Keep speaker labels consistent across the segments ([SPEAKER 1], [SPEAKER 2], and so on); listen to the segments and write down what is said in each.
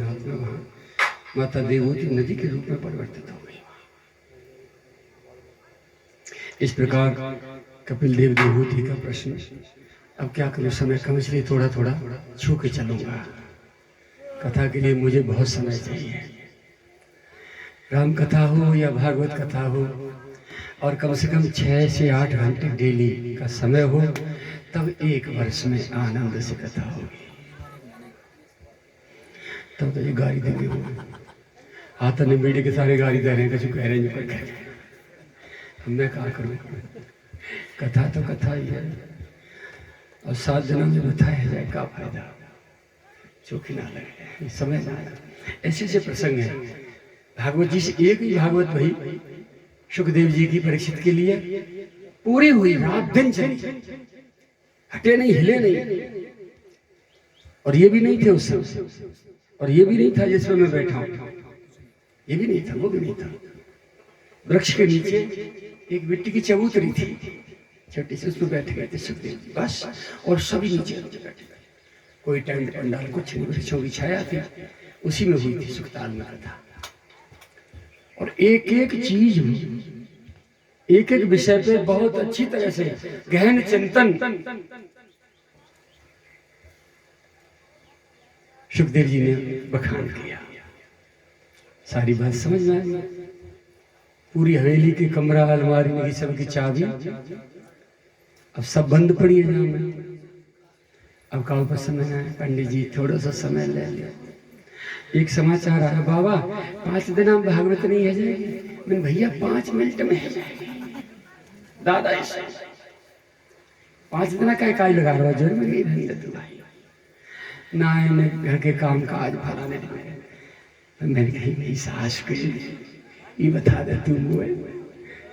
[SPEAKER 1] माता देवहूति नदी के रूप में परिवर्तित हो गई। इस प्रकार कपिल देव देवहूति का प्रश्न। अब क्या करूं, समय कम, इसलिए थोड़ा थोड़ा छू के चलूंगा। कथा के लिए मुझे बहुत समय चाहिए। राम कथा हो या भागवत कथा हो, और कम से कम 6 से 8 घंटे डेली का समय हो, तब 1 वर्ष में आनंद से कथा होगी। तब तो ये गाड़ी देंगे वो हाथ ने मीडिया के सारे गाड़ी दे रहे हैं, कछु कह रहे हैं, कह रहे। अब मैं क्या करूँ? कथा तो कथा ही है, और 7 दिनों में बताया जाए क्या फायदा, चौकी ना लगे, समय ना लगे। ऐसे ऐसे प्रसंग है भागवत जी से। एक ही भागवत भाई सुखदेव जी की परीक्षित के लिए पूरी हुई, रात दिन चली, हटे नहीं, हिले नहीं। और ये भी नहीं थे उस समय, और ये भी नहीं था जिसमें मैं बैठा हूं, ये भी नहीं था, वो भी नहीं था। वृक्ष के नीचे एक मिट्टी की चबूतरी थी छोटी सी, उसमें बैठ गए थे सुखदेव जी बस, और सभी नीचे बैठे गए। कोई टेंट पंडाल कुछ नहीं, वृक्षों की छाया थी, उसी में हुई थी सुखताल में कथा। और एक एक चीज, एक एक विषय पे बहुत अच्छी तरह से गहन चिंतन सुखदेव जी ने बखान किया। सारी बात समझ में आई। पूरी हवेली के कमरा, अलमारी में सब की चाबी अब सब बंद पड़ी है में। अब काल पर समय आया, पंडित जी थोड़ा सा समय ले लिया। एक समाचार आया, बाबा 5 दिन हम भागवत नहीं है जाएगी। मैंने भैया 5 मिनट में है जाएगी। दादा ऐसा 5 दिन का काय लगा रहा जोर में नहीं रहने तू भाई ना, मैं घर के काम काज फलाने में। मैंने कही मेरी सास को ये बता दे तू वो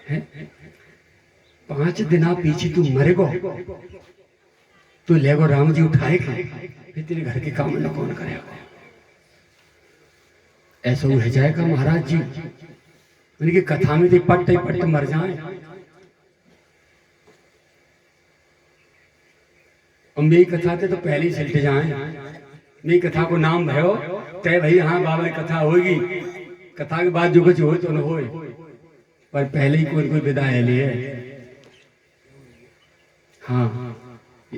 [SPEAKER 1] है 5 दिन पीछे तू मरेगो, तू लेगो राम जी उठाए फिर तेरे घर के काम में कौन करेगा? ऐसा हो जाएगा महाराज जी। मैंने कि कथा में तो पट मर जाए। और मेरी कथा थे तो पहले ही चलते जाए। मेरी कथा को नाम भयो तय भाई, हाँ बाबा की कथा होगी, कथा के बाद जो कुछ हो तो न हो, पर पहले ही कोई विदा है लिए। हाँ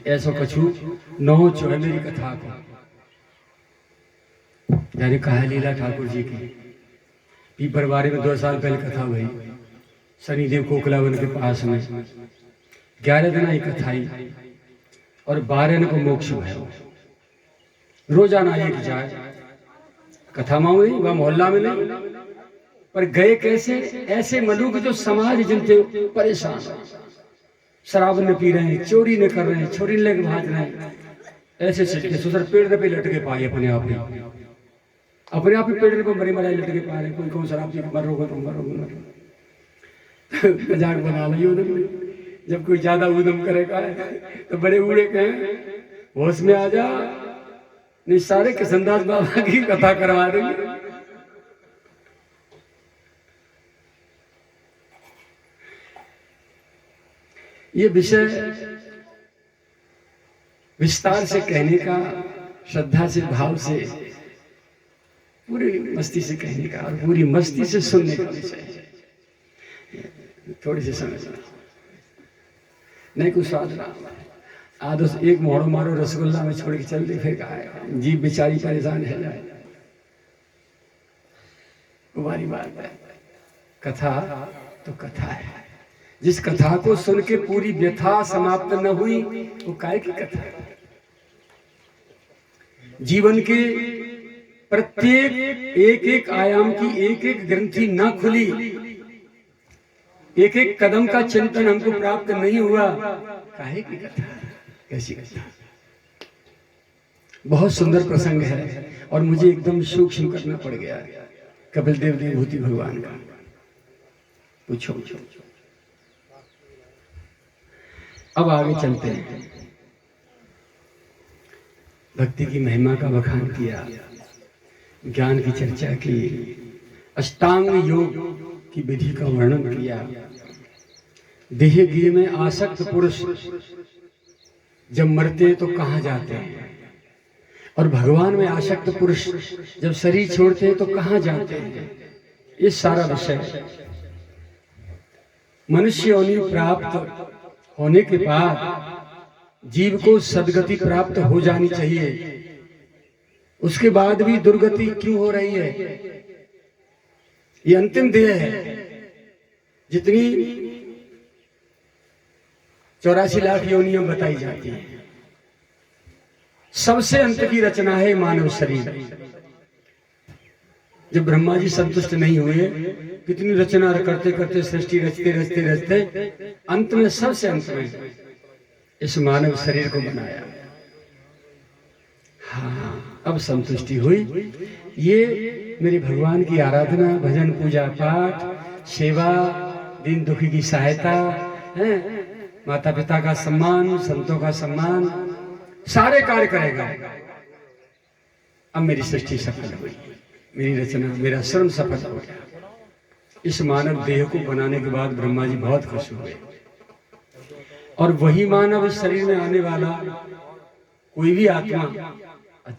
[SPEAKER 1] ऐसा कछु नौ चो है मेरी कथा को। यानी कहा लीला ठाकुर जी की पीपर बारे में 2 साल पहले कथा हुई, शनिदेव कोकलावन के पास में 11 दिन ही कथा आई, और 12 को मोक्ष हुआ। रोजाना एक जाए कथा माऊ नहीं, वह मोहल्ला में नहीं, पर गए कैसे? ऐसे मनुष्य जो समाज जिनसे परेशान, शराब न पी रहे हैं, चोरी न कर रहे हैं, छोरी लेके भाग रहे हैं, ऐसे सिलके सुसर पेड़ पे लटके पाए अपने आप ही पेड़ पे मरे मराई लटके पा रहे। कोई कौन शराब पी मरोगे तो मरोगे, मजाक बना लो। जब कोई ज्यादा उदम करेगा तो बड़े बूढ़े कहें होश में आ जा, नहीं सारे किशनदास बाबा की कथा करवा देंगे। ये विषय विस्तार से कहने का, श्रद्धा से, भाव से, पूरी मस्ती से कहने का, और पूरी मस्ती से सुनने का विषय है। थोड़ी सी समझना नहीं, कुछ स्वाद रहा आदो एक मोड़ो मारो रसगुल्ला में छोड़ के चल दे, फिर कहा जी बेचारी परेशान है जाए। तुम्हारी बात है, कथा तो कथा है। जिस कथा को सुन के पूरी व्यथा समाप्त न हुई वो काय की कथा है? जीवन के प्रत्येक एक एक आयाम की एक एक ग्रंथि न खुली, एक एक कदम का चिंतन हमको प्राप्त नहीं हुआ, काहे की कथा? कैसी कथा? बहुत सुंदर प्रसंग है, और मुझे एकदम सूक्ष्म करना पड़ गया कपिल देव देवहूति भगवान का। पूछो अब आगे चलते हैं। भक्ति की महिमा का बखान किया, ज्ञान की चर्चा की, अष्टांग योग की विधि का वर्णन किया। देह गिर में आसक्त पुरुष जब मरते तो कहाँ जाते हैं, और भगवान में आसक्त पुरुष जब शरीर छोड़ते हैं तो कहां जाते हैं, ये सारा विषय। मनुष्य योनि प्राप्त होने के बाद जीव को सदगति प्राप्त हो जानी चाहिए, उसके बाद भी दुर्गति क्यों हो रही है? ये अंतिम देह है। जितनी 84 लाख योनियां बताई जाती हैं, सबसे अंत की रचना है मानव शरीर। जब ब्रह्मा जी संतुष्ट नहीं हुए, कितनी रचना करते करते सृष्टि रचते रचते रचते अंत में, सबसे अंत में इस मानव शरीर को बनाया। हाँ, अब संतुष्टि हुई। ये मेरे भगवान की आराधना, भजन, पूजा पाठ, सेवा, दीन दुखी की सहायता है, माता पिता का सम्मान, संतों का सम्मान, सारे कार्य करेगा। अब मेरी सृष्टि सफल हुई, मेरी रचना, मेरा श्रम सफल हो गया। इस मानव देह को बनाने के बाद ब्रह्मा जी बहुत खुश हुए। और वही मानव इस शरीर में आने वाला कोई भी आत्मा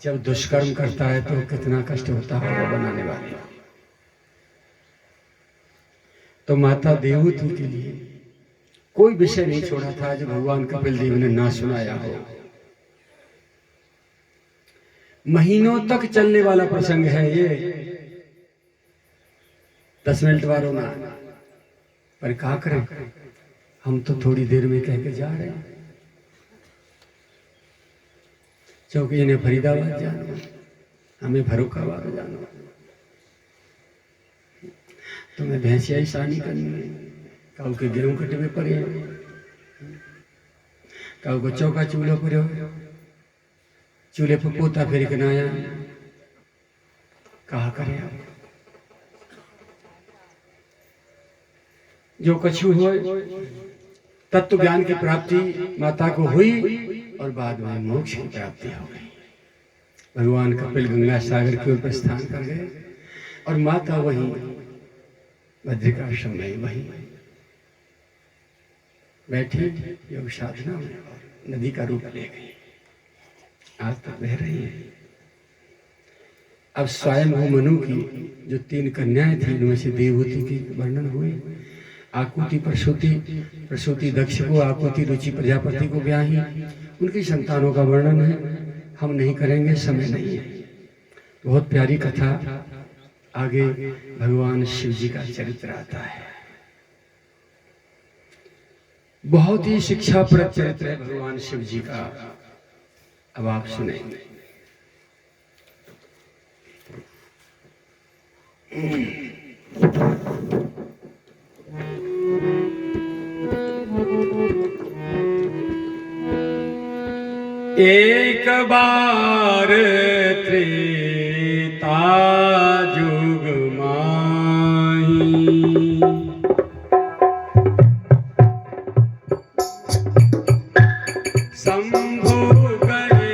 [SPEAKER 1] जब दुष्कर्म करता है तो कितना कष्ट होता है बनाने वाले। तो माता देवहूति के लिए कोई विषय नहीं छोड़ा था जो भगवान कपिल देव ने ना सुनाया हो। महीनों तक चलने वाला प्रसंग है ये, 10 मिनट वालों ना, पर क्या करें, हम तो थोड़ी देर में कह के जा रहे हैं। क्योंकि इन्हें फरीदाबाद जाना, हमें फर्रुखाबाद जाना, तुम्हें भैंसिया शादी करनी है, काऊ के गेहूं कटवे पड़े, काऊ को चौका चूल्हा पर हो, चूल्हे पर पोता फेर के नया, कहा करे आप। जो कछु हो, तत्व ज्ञान की प्राप्ति माता को हुई और बाद में मोक्ष की प्राप्ति हो गई। भगवान कपिल गंगा सागर की ओर प्रस्थान कर गए और माता वहीं बद्रिकाश्रम में वहीं बैठी योग साधना में और नदी का रूप ले गई। आज तक बह रही है। अब स्वयं हो मनु की जो 3 कन्याएं थी, उनमें से देवहूति की वर्णन हुई। आकुति प्रसूति दक्ष को, आकुति रुचि प्रजापति को ब्याही, उनकी संतानों का वर्णन है, हम नहीं करेंगे, समय नहीं है। बहुत प्यारी कथा। आगे भगवान शिव जी का चरित्र आता है, बहुत ही शिक्षाप्रद चरित्र है भगवान शिव जी का। अब आप सुनेंगे। एक बार त्रेता जुग माही, शंभु गए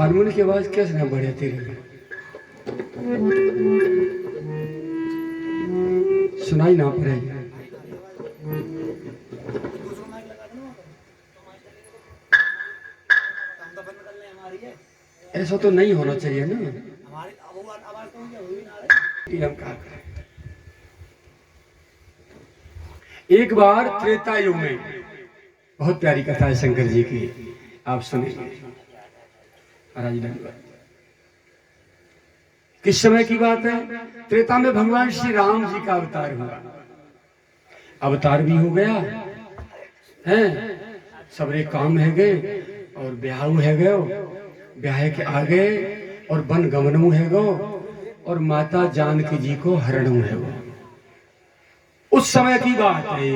[SPEAKER 1] हारमोनियम की आवाज कैसे ना बढ़े तेरी, सुनाई ना पड़ेगी। ऐसा तो नहीं होना चाहिए ना। एक बार त्रेता युग में, बहुत प्यारी कथा है शंकर जी की, आप सुनिए। किस समय की बात है? त्रेता में भगवान श्री राम जी का अवतार हुआ। अवतार भी हो गया है, सबरे काम है गए और ब्याह है गयो, ब्याह के आगे और वन गमनू है गो और माता जानकी जी को हरणू है गो। उस समय की बात है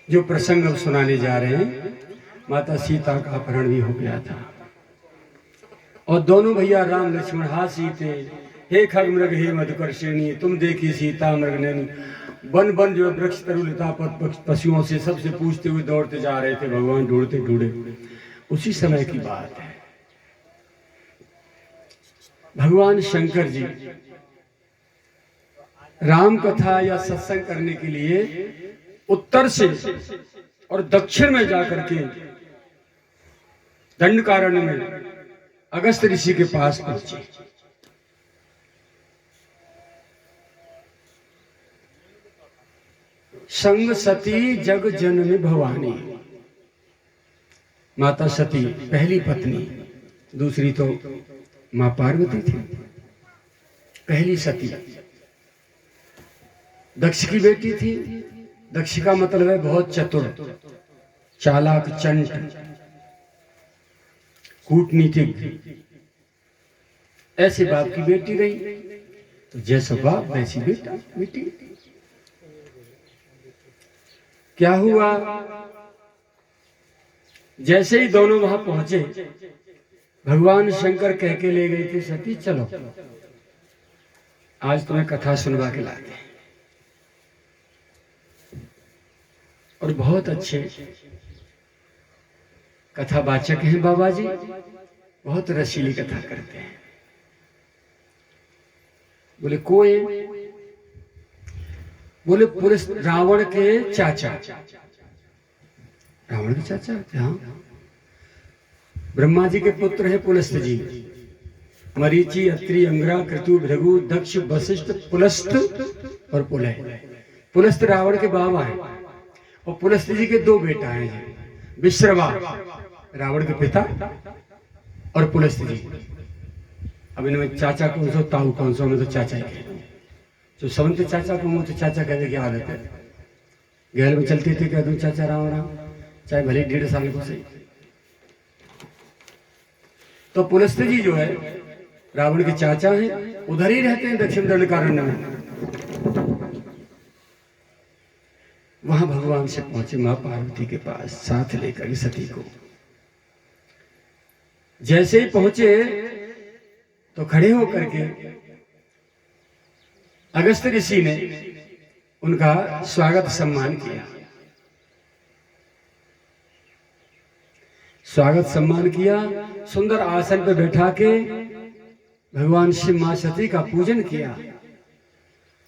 [SPEAKER 1] जो प्रसंग अब सुनाने जा रहे हैं। माता सीता का अपहरण भी हो गया था और दोनों भैया राम लक्ष्मण हासी थे। हे खग मृग हे मधुकर्षिणी, तुम देखी सीता मृग नैनी। वन वन जो वृक्ष तरुलता पशुओं से सबसे पूछते हुए दौड़ते जा रहे थे, भगवान ढूंढते ढूंढे। उसी समय की बात है, भगवान शंकर जी राम कथा या सत्संग करने के लिए उत्तर से और दक्षिण में जाकर के दंडकारण्य में अगस्त ऋषि के पास पहुंचे। संग सती जग जननी भवानी, माता सती पहली पत्नी, दूसरी तो मां पार्वती थी। पहली सती दक्ष की बेटी थी। दक्ष का मतलब है बहुत चतुर, चालाक, चंट, कूटनीतिक। ऐसे बाप की बेटी रही, तो जैसा बाप वैसी बेटी। क्या हुआ? जैसे ही दोनों वहां पहुंचे, भगवान शंकर कह के ले गए थे, सती चलो आज तुम्हें कथा सुनवा के लाते हैं। और बहुत अच्छे कथावाचक हैं बाबा जी, बहुत रसीली कथा करते हैं। बोले कोई? बोले पुलिस रावण के चाचा। रावण के चाचा? हाँ, ब्रह्मा जी के पुत्र है पुलस्त जी। मरीचि, अत्रि, अंगरा, क्रतु, भृगु, दक्ष, वशिष्ठ, पुलस्त और पुलह। पुलस्त रावण के बाबा है और पुलस्त जी के दो बेटा हैं, विश्रवा रावण के पिता और पुलस्त जी। अब इनमें चाचा कौन सा, ताऊ कौन सा? में तो चाचा ही। जो समझते चाचा को मुंह तो चाचा कहने की आदत है। गैल में चलते थे, कह दूं चाचा राम राम, चाहे भले 1.5 साल को सही। तो पुलस्त जी जो है रावण के चाचा हैं, उधर ही रहते हैं दक्षिण दंडकारण्य में। वहां भगवान से पहुंचे मां पार्वती के पास, साथ लेकर सती को। जैसे ही पहुंचे तो खड़े होकर के अगस्त ऋषि ने उनका स्वागत सम्मान किया। स्वागत सम्मान किया, सुंदर आसन पर बैठा के भगवान शिव मां सती का पूजन किया।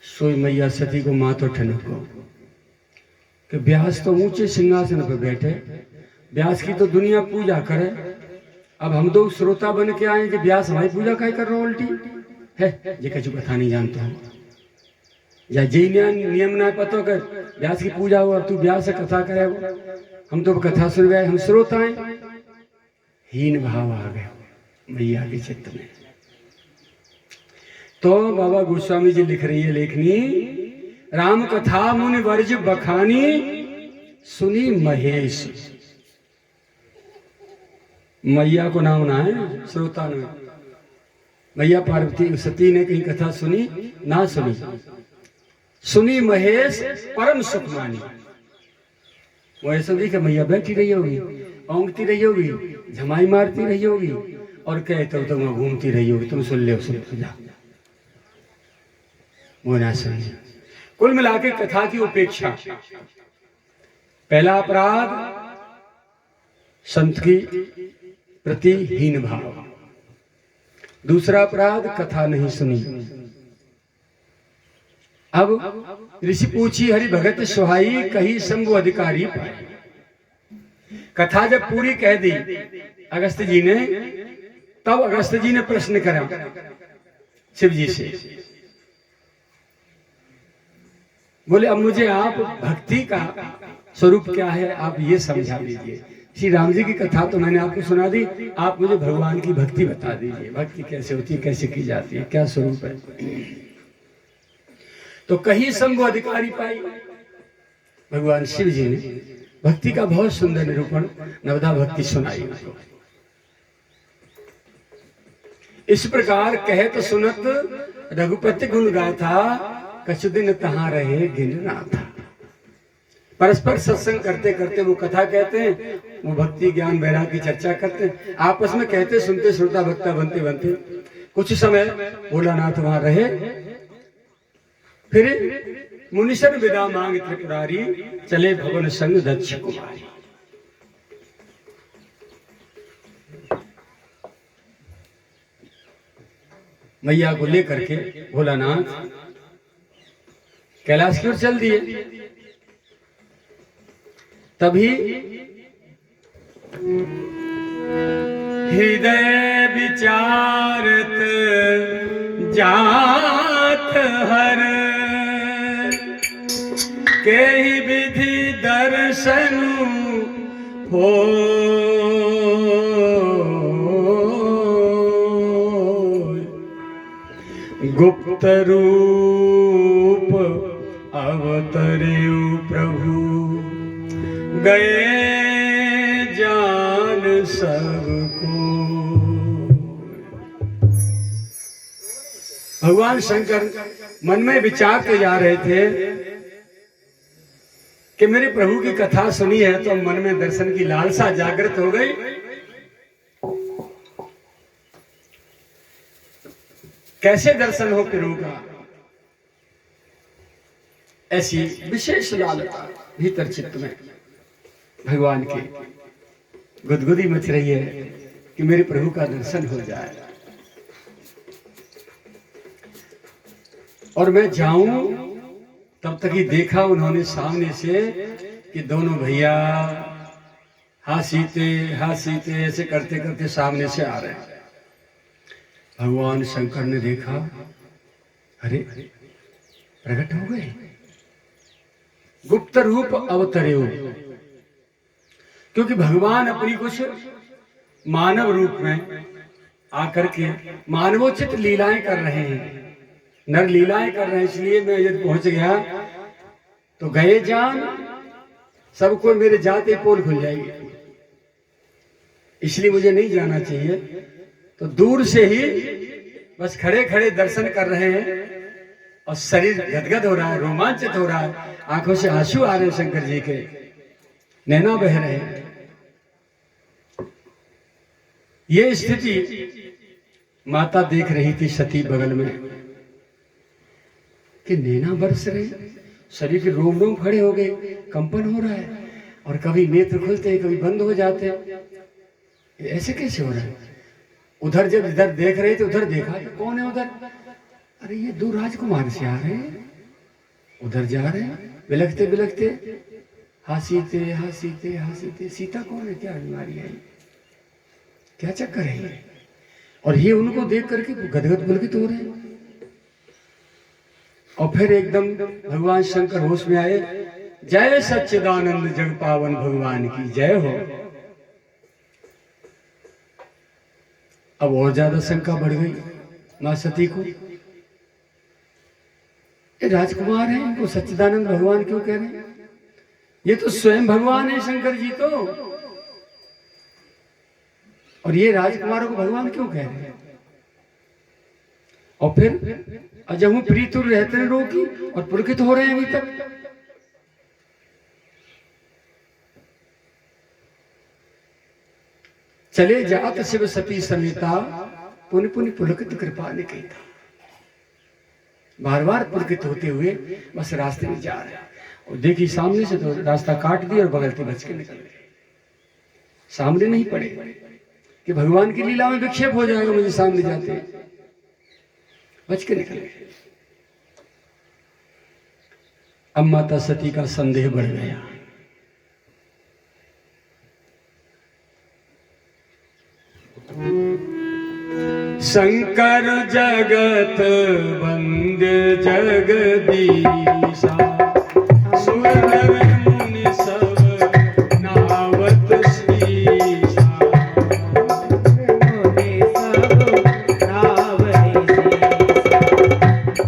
[SPEAKER 1] सोई मैया सती को मां तो ठनको कि व्यास तो ऊंचे सिंहासन पर बैठे, व्यास की तो दुनिया पूजा करे, अब हम दो श्रोता बन के आए कि व्यास हमारी पूजा काय कर रहा हो? उल्टी है ये कछु कथा नहीं जानता हूं, या जी नियम ना पता कर व्यास की पूजा हो, अब तू व्यास से कथा करे। हम तो कथा सुन गए, हम श्रोता हैं। हीन भाव आ गया मैया के चित्त में। तो बाबा गोस्वामी जी लिख रही है लेखनी, राम कथा मुनि वर्ज बखानी, सुनी महेश। मैया को नाम ना है, श्रोता ने। मैया पार्वती सती ने कहीं कथा सुनी ना सुनी, सुनी महेश परम सुख मानी। वो ऐसा नहीं कि मैया बैठी रही होगी, औंगती रही होगी, झमाई मारती रही होगी और कहते तो वहां घूमती रही होगी, तुम सुन ले जा, वो ना सुनिए। कुल मिला के कथा की उपेक्षा। पहला अपराध संत की प्रतिहीन भाव। दूसरा अपराध, कथा नहीं सुनी। अब ऋषि पूछी हरि भगत सुहाई, कही शंभु अधिकारी पाए। कथा जब पूरी कह दी अगस्त जी ने, तब अगस्त जी ने प्रश्न करा शिव जी से, बोले अब मुझे आप भक्ति का स्वरूप क्या है आप ये समझा दीजिए। श्री राम जी की कथा तो मैंने आपको सुना दी, आप मुझे भगवान की भक्ति बता दीजिए। भक्ति कैसे होती है, कैसे की जाती है, क्या स्वरूप है। तो कहीं शंभु अधिकारी पाई। भगवान शिव जी ने भक्ति का बहुत सुंदर निरूपण, नवदा भक्ति सुनाई उनको। इस प्रकार कहत सुनत रघुपति गुण गाथा, कछु दिन तहां रहे गिन नाथा। परस्पर सत्संग करते करते वो कथा कहते हैं, वो भक्ति ज्ञान वैराग्य की चर्चा करते हैं, आपस में कहते सुनते श्रोता भक्ता बनते बनते कुछ समय भोलानाथ वहां रहे। फिर मुनिशन विदा मांग त्रिपुरारी, चले भवन संग दक्ष कुमारी। मैया को लेकर के भोलानाथ कैलाश की ओर चल दिए। तभी हृदय विचारत जात हर, के ही विधि दर्शन हो। गुप्त रूप अवतरेउ प्रभु, गए जान सबको। भगवान शंकर मन में विचारते जा रहे थे कि मेरे प्रभु की कथा सुनी है तो मन में दर्शन की लालसा जागृत हो गई। कैसे दर्शन हो प्रभु का, ऐसी विशेष लालसा भीतर चित्त में भगवान की गुदगुदी मच रही है कि मेरे प्रभु का दर्शन हो जाए और मैं जाऊं। तब तक ही देखा उन्होंने सामने से कि दोनों भैया हाँ सीते ऐसे करते करते सामने से आ रहे हैं। भगवान शंकर ने देखा, अरे प्रकट हो गए, गुप्त रूप अवतरे हो। क्योंकि भगवान अपनी कुछ मानव रूप में आकर के मानवोचित लीलाएं कर रहे हैं, नर लीलाएं कर रहे हैं। इसलिए मैं यदि पहुंच गया तो गए जान सबको मेरे जाते पोल खुल जाएगी, इसलिए मुझे नहीं जाना चाहिए। तो दूर से ही बस खड़े खड़े दर्शन कर रहे हैं और शरीर गदगद हो रहा है, रोमांचित हो रहा है, आंखों से आंसू आ रहे हैं शंकर जी के, नैना बह रहे हैं। ये स्थिति माता देख रही थी सती बगल में कि नैना बरस रहे, शरीर के रोम रोम खड़े हो गए, कंपन हो रहा है और कभी नेत्र खुलते हैं कभी बंद हो जाते हैं। ऐसे कैसे हो रहा है? उधर जब इधर देख रहे थे उधर देखा कि कौन है उधर, अरे ये दो राजकुमार से आ रहे हैं, उधर जा रहे हैं बिलखते बिलखते, हंसीते। सीता कौन है, क्या बीमारी है, क्या चक्कर है? और ये उनको देख करके गदगद पुलकित हो रहे हैं। और फिर एकदम भगवान शंकर होश में आए, जय सच्चिदानंद जग पावन भगवान की जय हो। अब और ज्यादा शंका बढ़ गई मां सती को, ये राजकुमार हैं, इनको सच्चिदानंद भगवान क्यों कह रहे हैं? ये तो स्वयं भगवान है शंकर जी तो, और ये राजकुमारों को भगवान क्यों कह रहे हैं? और फिर अजहू प्रीतुर रहते हैं रोगी और पुलकित हो रहे हैं अभी तक। चले जात शिव सती समेता, पुनि पुनि पुलकित कृपा निकेता। बार बार पुलकित होते हुए बस रास्ते में जा रहे हैं और देखिए सामने से तो रास्ता काट दिया और बगल से बच के निकल गए, सामने नहीं पड़े। कि भगवान की लीला में विक्षेप हो जाएगा मुझे सामने जाते, बच के निकले। अब माता सती का संदेह बढ़ गया। शंकर जगत वंद्य जगदीशा, सुर नर मुनि सब नावत शीशा।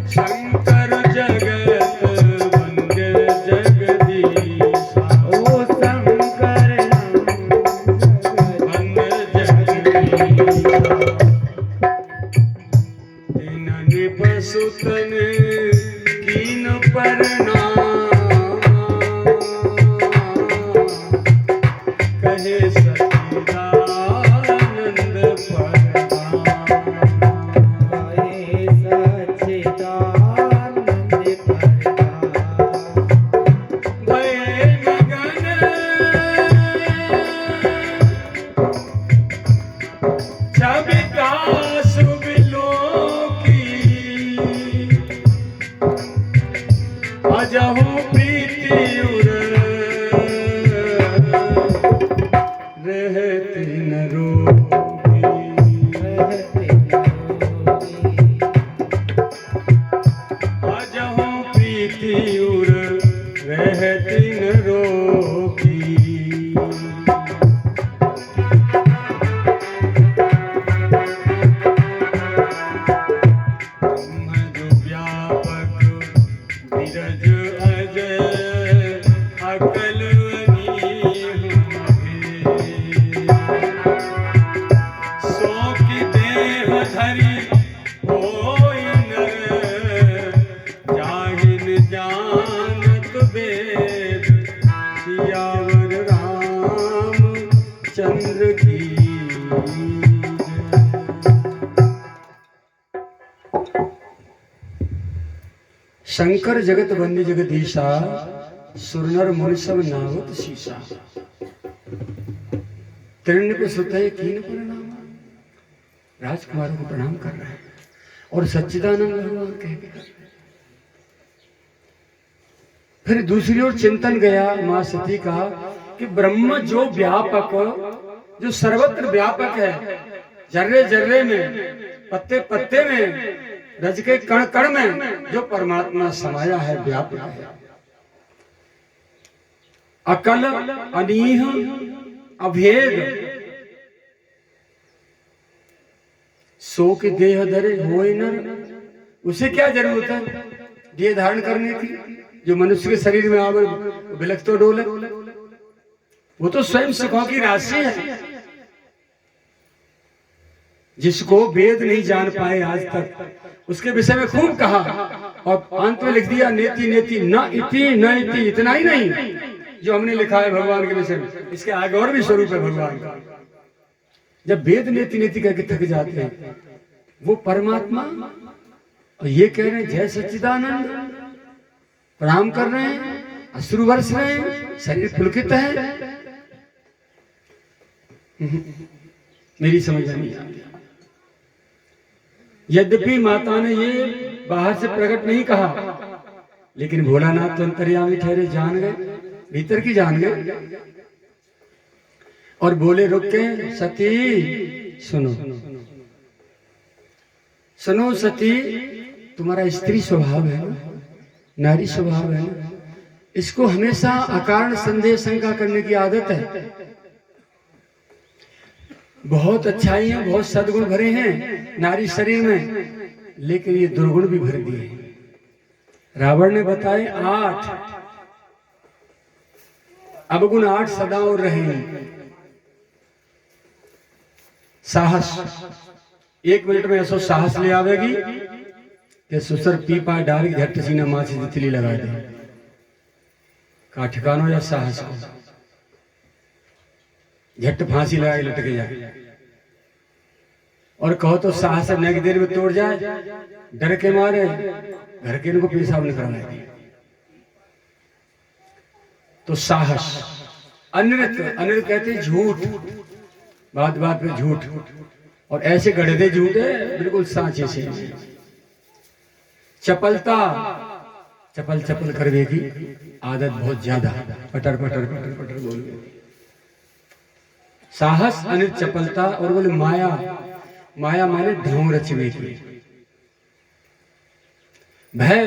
[SPEAKER 1] शंकर जगत वंद्य जगदीशा, ओ शंकर वंद्य जगदीशा। सुतन कीन प्रणाम, कहे सच्चिदानंद प्रणाम, कहे सच्चिदानंद प्रणाम। भये मगन छबिता शुभ अजहु प्रीति उर रहते न रोगी, अजहु प्रीति उर रहते न रोगी। चंद्र की शंकर जगत वंद्य जगदीशा, सुरनर मुनि सब नावत शीशा। तिरण्य पे सुता है कीन प्रणाम, राजकुमारों को प्रणाम कर रहे हैं और सच्चिदानंद भगवान कह के कर रहे हैं। फिर दूसरी ओर चिंतन गया मां सती का कि ब्रह्म जो व्यापक, जो सर्वत्र व्यापक है, जर्रे जर्रे में, पत्ते पत्ते में, रज के कण कण में जो परमात्मा समाया है, व्यापक है, अकल अनीह अभेद, सो के देह धरे होए नर। उसे क्या जरूरत है देह धारण करने की, जो मनुष्य के शरीर में आवे बिलख तो डोले, वो तो स्वयं सुखों की राशि है। जिसको वेद नहीं जान पाए आज तक, उसके विषय में खूब कहा और अंत में लिख दिया नेति नेति न इति न इति। इतना ही नहीं जो हमने लिखा है भगवान के विषय में, इसके आगे और भी स्वरूप है भगवान का। जब वेद नेति नेति करके थक जाते हैं, वो परमात्मा और ये कह रहे हैं जय सच्चिदानंद, प्रणाम कर रहे हैं, अश्रु बरस रहे हैं, शरीर पुलकित है। मेरी समझ नहीं आती। यद्यपि माता ने ये बाहर से प्रकट नहीं कहा, लेकिन भोलानाथ तो अंतर्यामी ठहरे, जान गए, भीतर की जान गए और बोले रुक के, सती सुनो सुनो सती, तुम्हारा स्त्री स्वभाव है ना, नारी स्वभाव है ना, इसको हमेशा अकारण संदेह शंका करने की आदत है। बहुत अच्छाइयां, बहुत सद्गुण भरे हैं नारी शरीर में, लेकिन ये दुर्गुण भी भर दिए। रावण ने बताए 8 अवगुण, 8 सदा और रहे। साहस, 1 मिनट में ऐसा साहस ले आवेगी कि सुसर पीपा डाल के झट सीना मां से तितली लगा दे। का ठिकानो या साहस को, झट फांसी लगा के लटक जाए। और कहो तो साहस नई देर में तोड़ जाए, डर के मारे घर के इनको पेशाब निकलवाए। तो साहस। अनृत, अनृत कहते झूठ, बात बात पे झूठ, और ऐसे गढ़े थे झूठ है बिल्कुल सांचे से। चपलता, चपल चपल करवे की आदत बहुत ज्यादा, पटर पटर पटर पटर बोल। साहस अनिल चपलता, और बोले माया, माया माने ढोंग रचवे की। भय,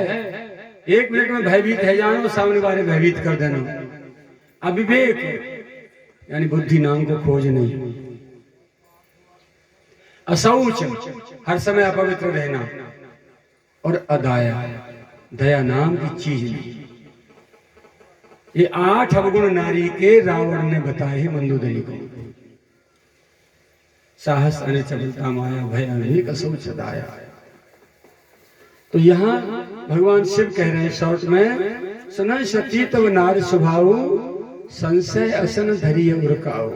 [SPEAKER 1] एक मिनट में भयभीत है जानो, सामने वाले भयभीत कर देना। अविवेक यानी बुद्धि नाम को खोज नहीं। असौच, हर समय अपवित्र रहना। और अदाया, दया नाम की चीज नहीं। ये 8 अवगुण नारी के रावण ने बताए हैं मंदोदरी को। साहस अनिल चपलता माया भय अविवेक असौच अदाया। तो यहाँ भगवान शिव कह रहे हैं शॉर्ट में, सुना सती तब नार स्वभाव संशय असन धरिय उरकाओ।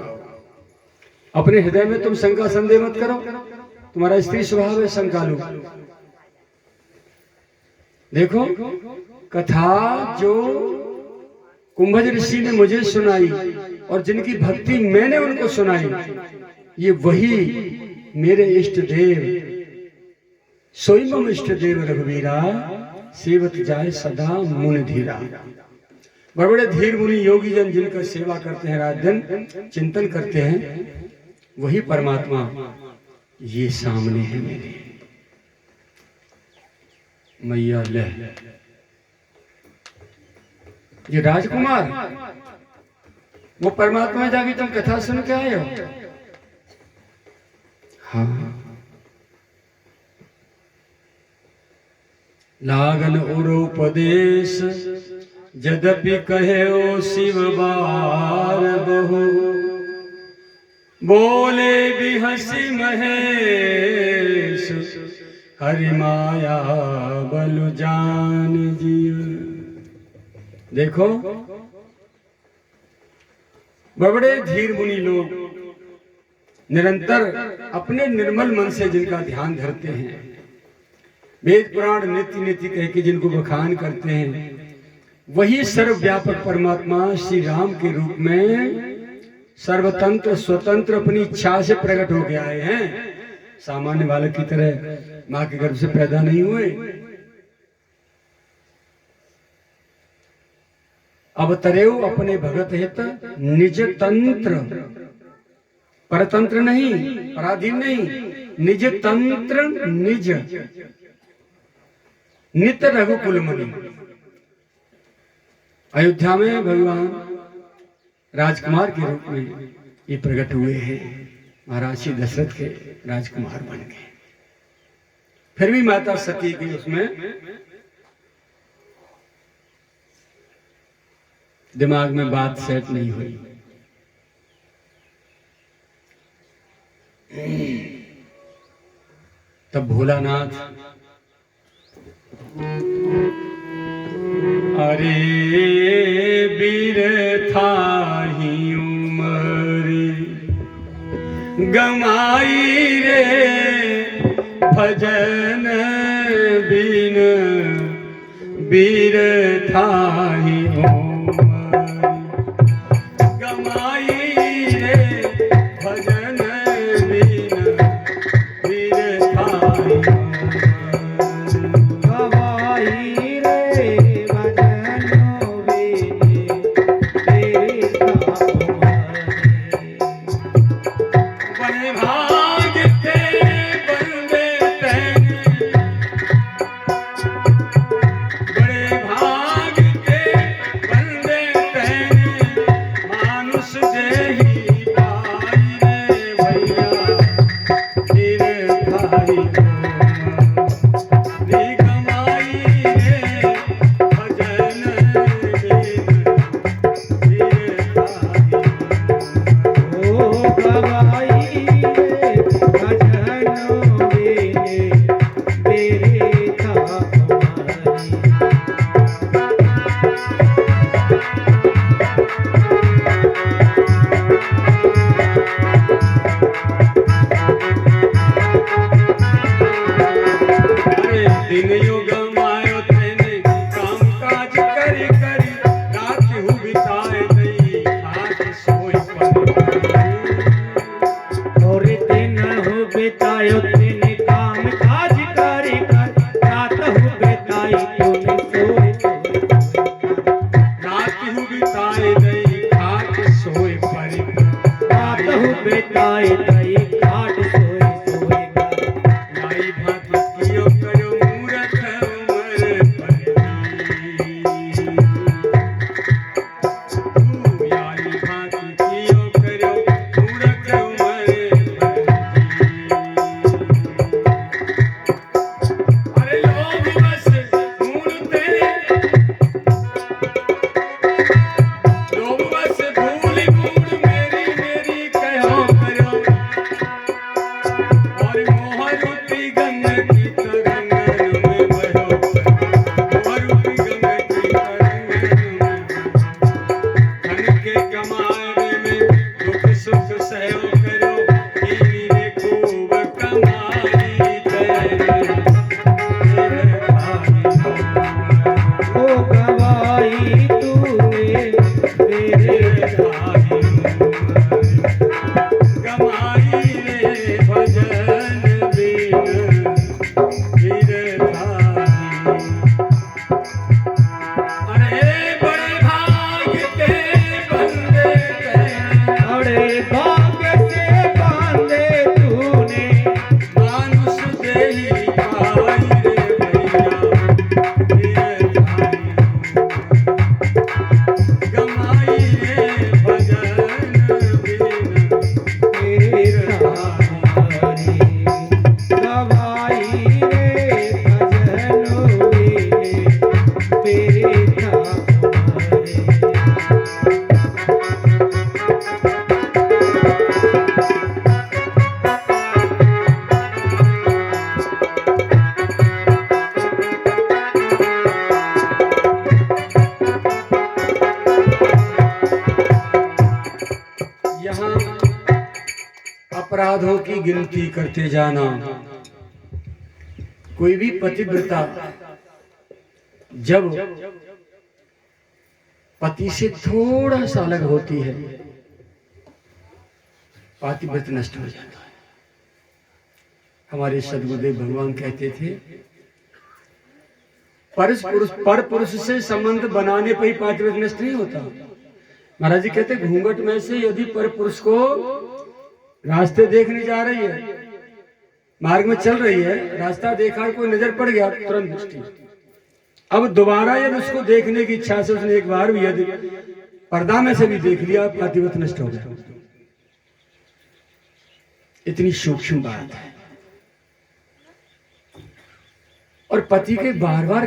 [SPEAKER 1] अपने हृदय में तुम शंका संदेह मत करो, तुम्हारा स्त्री स्वभाव है शंकालु। देखो कथा जो कुंभज ऋषि ने मुझे सुनाई और जिनकी भक्ति मैंने उनको सुनाई, ये वही मेरे इष्ट देव, सोई मम इष्ट देव रघुवीरा, सेवत जाए सदा मुनि धीरा। बड़े बड़े धीर मुनि योगी जन जिनका सेवा करते हैं, रात दिन चिंतन करते हैं, वही परमात्मा ये सामने है मेरे। मैया ले, ये राजकुमार वो परमात्मा जाके तुम कथा सुन के आए हो। हाँ, लागन उरोपदेश यद्यपि कहे ओ शिव बार बहु, बोले भी हंसी महेश, हरि माया बलु जान जिय। देखो बड़े धीर मुनि लोग निरंतर अपने निर्मल मन से जिनका ध्यान धरते हैं, वेद पुराण नित्य नित्य कह के जिनको बखान करते हैं, वही सर्वव्यापक परमात्मा श्री राम के रूप में सर्वतंत्र स्वतंत्र अपनी इच्छा से प्रकट होके आए हैं। सामान्य बालक की तरह मां के गर्भ से पैदा नहीं हुए। अब तरेव अपने भगत हित निज तंत्र, परतंत्र नहीं, पराधीन नहीं, निज तंत्र निज नित रघुकुल मुनि। अयोध्या में भगवान राजकुमार के रूप में ये प्रकट हुए हैं, महाराज श्री दशरथ के राजकुमार बन गए। फिर भी माता सती की उसमें दिमाग में बात सेट नहीं हुई। तब भोलानाथ, अरे वीर थाही उमर गमाई रे, भजन बिन वीर थाही उमर गमाई रे, भजन बिन वीर थाही बेताए दई खाट सोए परे
[SPEAKER 2] तातहु बेताए दई खाट सोए सोए
[SPEAKER 1] लाई भात कियो करो मूरख उमर तू लाई भात कियो करो मूरख उमर अरे लोग बस भूल तेरे लोग बस भूल भूल मेरी मेरी कहो करो और मोह रूपी गंगा की तरंग में बहो मोह रूपी गंगा की तरंग में धन के कमाए में दुख सुख सहयो करो कीनी रे खूब कमाई तेरे
[SPEAKER 2] ओ गवाई तूने मेरे
[SPEAKER 1] कमाई रे भजन बिन गिरधारी अरे बड़े भाग के बंदे कहने
[SPEAKER 2] बड़े भाग्य से बांधे तूने
[SPEAKER 1] मानुष देही पाई रे भैया गिरधारी कमाई रे भजन बिन
[SPEAKER 2] मेरे धारी गवाई रे भजनो मेरे धारी
[SPEAKER 1] यहाँ अपराधों की गिनती करते जाना। कोई भी पतिव्रता जब पति से थोड़ा सा अलग होती है पातिव्रत नष्ट हो जाता है। हमारे सदगुरुदेव भगवान कहते थे पर पुरुष से संबंध बनाने पर ही पातिव्रत नष्ट नहीं होता। महाराज जी कहते घूंघट में से यदि पर पुरुष को रास्ते देखने जा रही है, मार्ग में चल रही है, रास्ता देखा कोई नजर पड़ गया तुरंत दृष्टि। अब दोबारा यदि उसको देखने की इच्छा से उसने एक बार भी यदि पर्दा में से भी देख लिया पातिव्रत नष्ट हो गया। इतनी सूक्ष्म बात है। और पति के बार बार